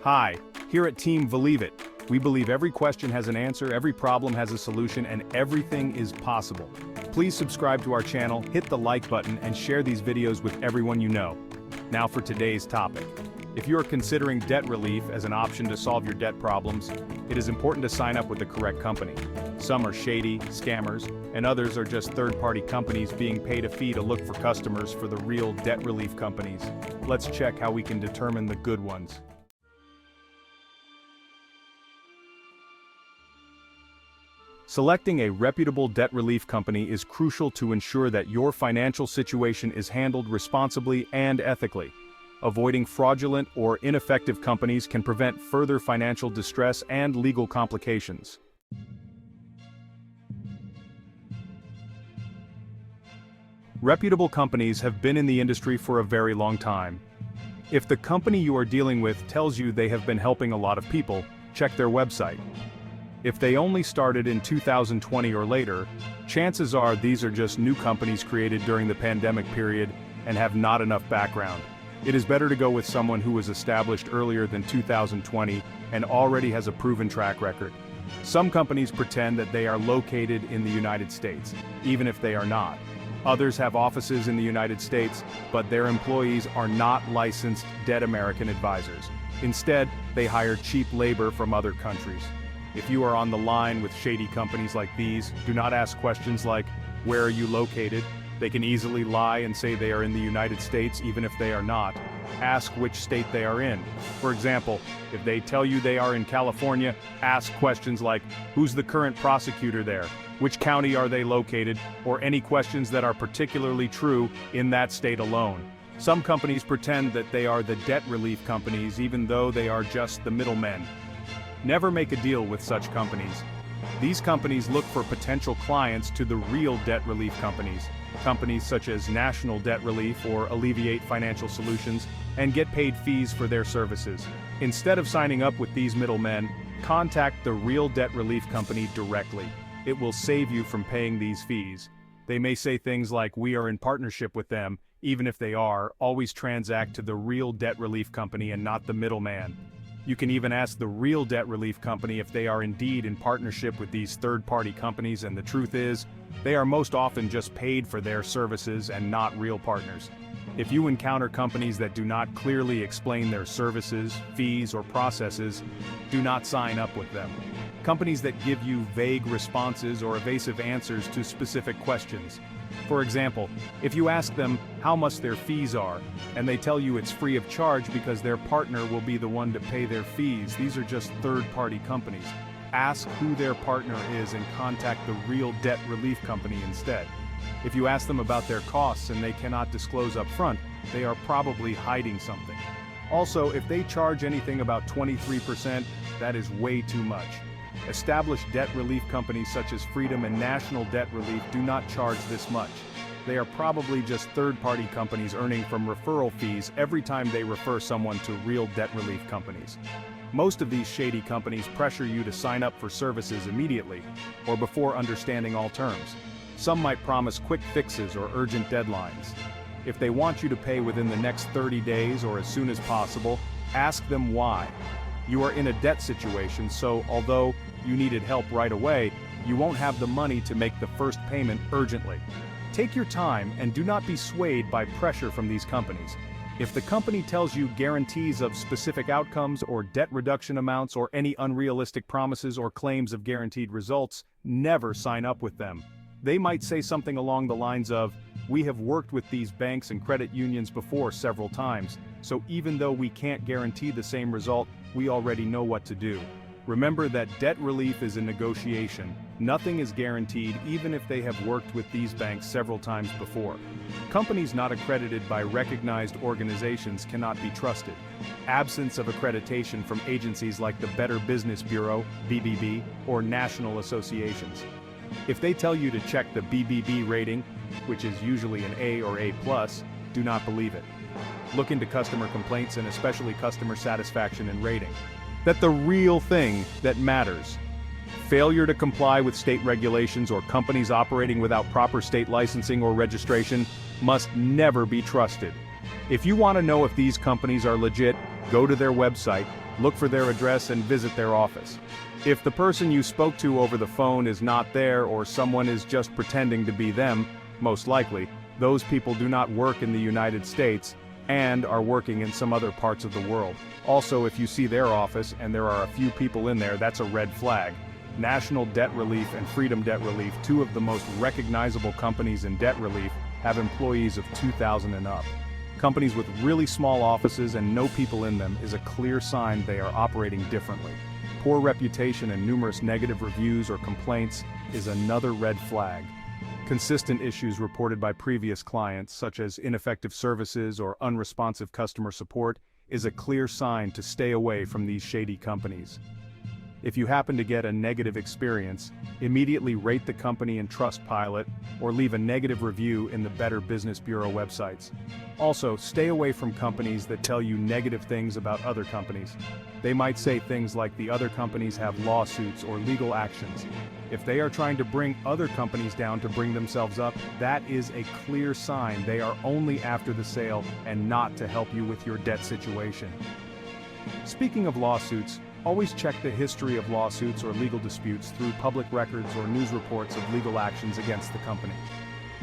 Hi, here at Team Believe It, we believe every question has an answer, every problem has a solution, and everything is possible. Please subscribe to our channel, hit the like button, and share these videos with everyone you know. Now for today's topic. If you are considering debt relief as an option to solve your debt problems, it is important to sign up with the correct company. Some are shady, scammers, and others are just third-party companies being paid a fee to look for customers for the real debt relief companies. Let's check how we can determine the good ones. Selecting a reputable debt relief company is crucial to ensure that your financial situation is handled responsibly and ethically. Avoiding fraudulent or ineffective companies can prevent further financial distress and legal complications. Reputable companies have been in the industry for a very long time. If the company you are dealing with tells you they have been helping a lot of people, check their website. If they only started in 2020 or later, chances are these are just new companies created during the pandemic period and have not enough background. It is better to go with someone who was established earlier than 2020 and already has a proven track record. Some companies pretend that they are located in the United States, even if they are not. Others have offices in the United States, but their employees are not licensed debt American advisors. Instead, they hire cheap labor from other countries. If you are on the line with shady companies like these, do not ask questions like, "Where are you located?" They can easily lie and say they are in the United States even if they are not. Ask which state they are in. For example, if they tell you they are in California, ask questions like, "Who's the current prosecutor there? Which county are they located?" or any questions that are particularly true in that state alone. Some companies pretend that they are the debt relief companies even though they are just the middlemen. Never make a deal with such companies. These companies look for potential clients to the real debt relief companies. Companies such as National Debt Relief or Alleviate Financial Solutions, and get paid fees for their services. Instead of signing up with these middlemen, contact the real debt relief company directly. It will save you from paying these fees. They may say things like, "We are in partnership with them," even if they are, always transact to the real debt relief company and not the middleman. You can even ask the real debt relief company if they are indeed in partnership with these third-party companies, and the truth is, they are most often just paid for their services and not real partners. If you encounter companies that do not clearly explain their services, fees, or processes, do not sign up with them. Companies that give you vague responses or evasive answers to specific questions. For example, if you ask them how much their fees are, and they tell you it's free of charge because their partner will be the one to pay their fees, these are just third-party companies. Ask who their partner is and contact the real debt relief company instead. If you ask them about their costs and they cannot disclose up front, they are probably hiding something. Also, if they charge anything about 23%, that is way too much. Established debt relief companies such as Freedom and National Debt Relief do not charge this much. They are probably just third-party companies earning from referral fees every time they refer someone to real debt relief companies. Most of these shady companies pressure you to sign up for services immediately, or before understanding all terms. Some might promise quick fixes or urgent deadlines. If they want you to pay within the next 30 days or as soon as possible, ask them why. You are in a debt situation, so although you needed help right away, you won't have the money to make the first payment urgently. Take your time and do not be swayed by pressure from these companies. If the company tells you guarantees of specific outcomes or debt reduction amounts or any unrealistic promises or claims of guaranteed results, never sign up with them. They might say something along the lines of, "We have worked with these banks and credit unions before several times, so even though we can't guarantee the same result, we already know what to do." Remember that debt relief is a negotiation. Nothing is guaranteed even if they have worked with these banks several times before. Companies not accredited by recognized organizations cannot be trusted. Absence of accreditation from agencies like the Better Business Bureau, BBB, or national associations. If they tell you to check the BBB rating, which is usually an A or A+, do not believe it. Look into customer complaints and especially customer satisfaction and rating. That's the real thing that matters. Failure to comply with state regulations or companies operating without proper state licensing or registration must never be trusted. If you want to know if these companies are legit, go to their website, Look for their address and visit their office. If the person you spoke to over the phone is not there or someone is just pretending to be them, most likely, those people do not work in the United States and are working in some other parts of the world. Also, if you see their office and there are a few people in there, that's a red flag. National Debt Relief and Freedom Debt Relief, two of the most recognizable companies in debt relief, have employees of 2,000 and up. Companies with really small offices and no people in them is a clear sign they are operating differently. Poor reputation and numerous negative reviews or complaints is another red flag. Consistent issues reported by previous clients, such as ineffective services or unresponsive customer support, is a clear sign to stay away from these shady companies. If you happen to get a negative experience, immediately rate the company in Trustpilot or leave a negative review in the Better Business Bureau websites. Also, stay away from companies that tell you negative things about other companies. They might say things like the other companies have lawsuits or legal actions. If they are trying to bring other companies down to bring themselves up, that is a clear sign they are only after the sale and not to help you with your debt situation. Speaking of lawsuits, always check the history of lawsuits or legal disputes through public records or news reports of legal actions against the company.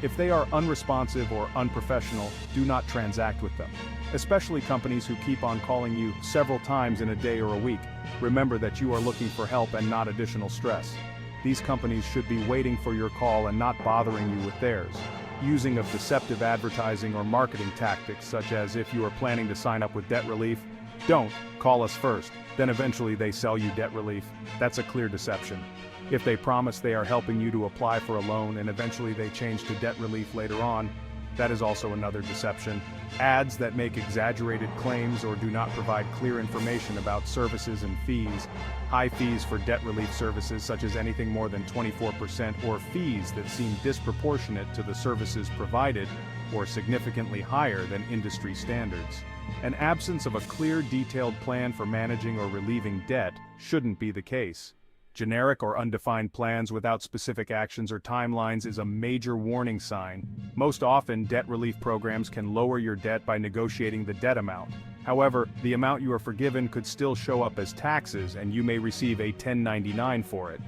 If they are unresponsive or unprofessional, do not transact with them. Especially companies who keep on calling you several times in a day or a week. Remember that you are looking for help and not additional stress. These companies should be waiting for your call and not bothering you with theirs. Using of deceptive advertising or marketing tactics, such as if you are planning to sign up with debt relief, don't call us first, then eventually they sell you debt relief. That's a clear deception. If they promise they are helping you to apply for a loan and eventually they change to debt relief later on, that is also another deception. Ads that make exaggerated claims or do not provide clear information about services and fees. High fees for debt relief services, such as anything more than 24%, or fees that seem disproportionate to the services provided or significantly higher than industry standards. An absence of a clear, detailed plan for managing or relieving debt shouldn't be the case. Generic or undefined plans without specific actions or timelines is a major warning sign. Most often, debt relief programs can lower your debt by negotiating the debt amount. However, the amount you are forgiven could still show up as taxes and you may receive a 1099 for it.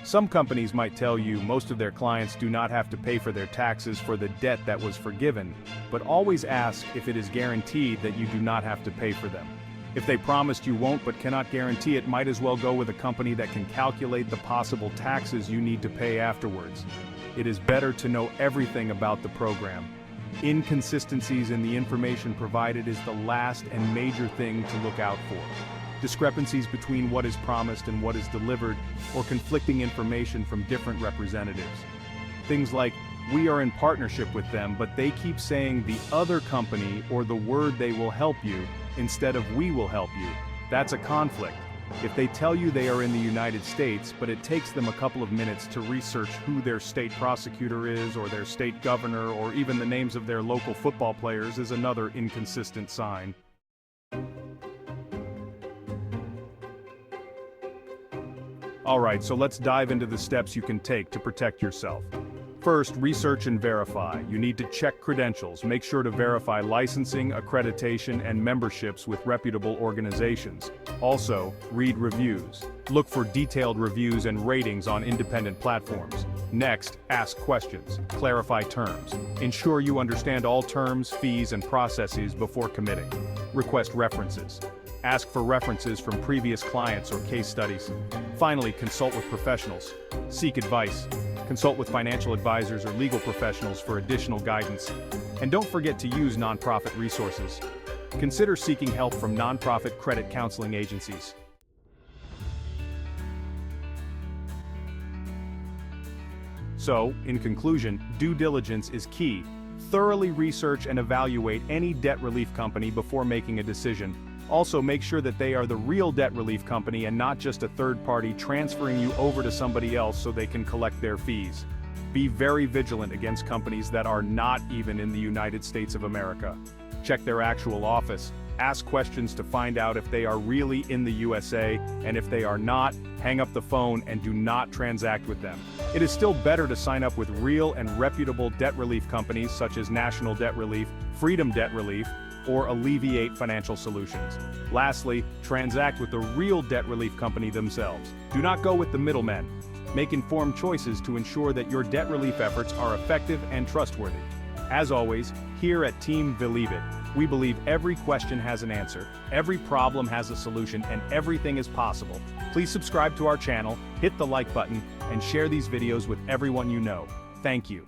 Some companies might tell you most of their clients do not have to pay for their taxes for the debt that was forgiven, but always ask if it is guaranteed that you do not have to pay for them. If they promised you won't but cannot guarantee it, might as well go with a company that can calculate the possible taxes you need to pay afterwards. It is better to know everything about the program. Inconsistencies in the information provided is the last and major thing to look out for. Discrepancies between what is promised and what is delivered, or conflicting information from different representatives. Things like, we are in partnership with them, but they keep saying the other company or the word they will help you, instead of we will help you. That's a conflict. If they tell you they are in the United States, but it takes them a couple of minutes to research who their state prosecutor is, or their state governor, or even the names of their local football players, is another inconsistent sign. Alright, so let's dive into the steps you can take to protect yourself. First, research and verify. You need to check credentials. Make sure to verify licensing, accreditation, and memberships with reputable organizations. Also, read reviews. Look for detailed reviews and ratings on independent platforms. Next, ask questions. Clarify terms. Ensure you understand all terms, fees, and processes before committing. Request references. Ask for references from previous clients or case studies. Finally, consult with professionals. Seek advice. Consult with financial advisors or legal professionals for additional guidance. And don't forget to use nonprofit resources. Consider seeking help from nonprofit credit counseling agencies. So, in conclusion, due diligence is key. Thoroughly research and evaluate any debt relief company before making a decision. Also, make sure that they are the real debt relief company and not just a third party transferring you over to somebody else so they can collect their fees. Be very vigilant against companies that are not even in the United States of America. Check their actual office. Ask questions to find out if they are really in the USA, and if they are not, hang up the phone and do not transact with them. It is still better to sign up with real and reputable debt relief companies such as National Debt Relief, Freedom Debt Relief, or alleviate financial solutions. Lastly, transact with the real debt relief company themselves. Do not go with the middlemen. Make informed choices to ensure that your debt relief efforts are effective and trustworthy. As always, here at Team Believe It, we believe every question has an answer, every problem has a solution, and everything is possible. Please subscribe to our channel, hit the like button, and share these videos with everyone you know. Thank you.